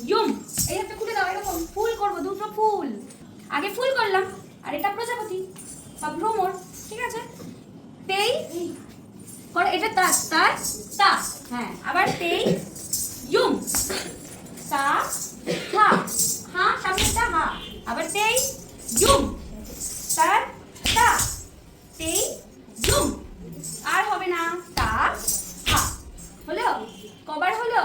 ইউম। এই হাতটা খুলে দাও, এরকম ফুল করবো, দুটো ফুল। আগে ফুল করলাম, আর এটা প্রজাপতি বা ভ্রমর, ঠিক আছে? তেই করো, এটা তা তা তা, হ্যাঁ আবার তেই ইউম, তা হা, হা সামনেটা হা, আবার তেই ইউম, তার তা, তেই ইউম। আর হবে না, তা হা। হলো? কবার হলো?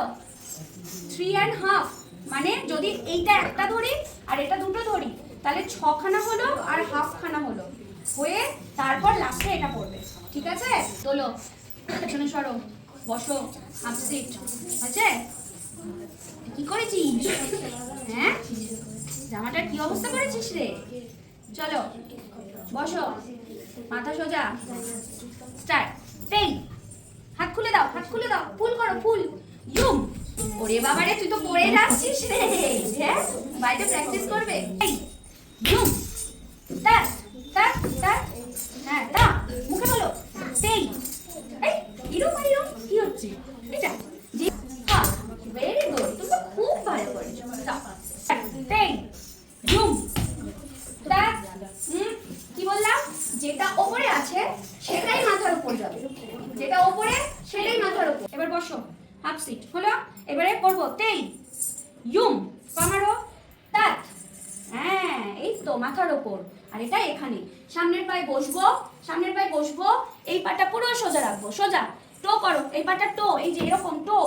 3.5। মানে যদি এইটা একটা ধরি আর এটা দুটো ধরি তাহলে 6খানা হলো আর হাফখানা হলো, হয়ে তারপর লাস্টে এটা পড়বে, ঠিক আছে? তোলো, পেছনে সরো, বসো, হাফ সিট আছে। কি করেছিস? হ্যাঁ, জামাটার কি অবস্থা করেছিস রে? চলো বসো, মাথা সোজা, স্টার্ট। তেই, হাত খুলে দাও, হাত খুলে দাও, ফুল করো, ফুল ইউম। ওরে বাবা রে, তুই তো পড়ে যাচ্ছিস রে। হ্যাঁ, বাইরে প্র্যাকটিস করবে। এই ইউম, তা তা তা, হ্যাঁ তা, মুখে বলো তেই। এই ইরম ইরম কি হচ্ছে এটা? জি হ্যাঁ, ভেরি গুড, তুমি তো খুব ভালো করেছো। তেই ইউম, তা কি বললাম? যেটা ওপরে আছে সেটাই মাথার উপর যাবে, যেটা ওপরে সেটাই মাথার উপর। এবার বসো, হাফ সিট হলো। এবারে করবো তেই ইউম, পামারো তাত, হ্যাঁ এই তো মাথার উপর, আর এটা এখানে। সামনের পায়ে বসবো, সামনের পায়ে বসবো, এই পাটা পুরো সোজা রাখবো, সোজা। টো করো, এই পাটা টো, এই যে এরকম টো,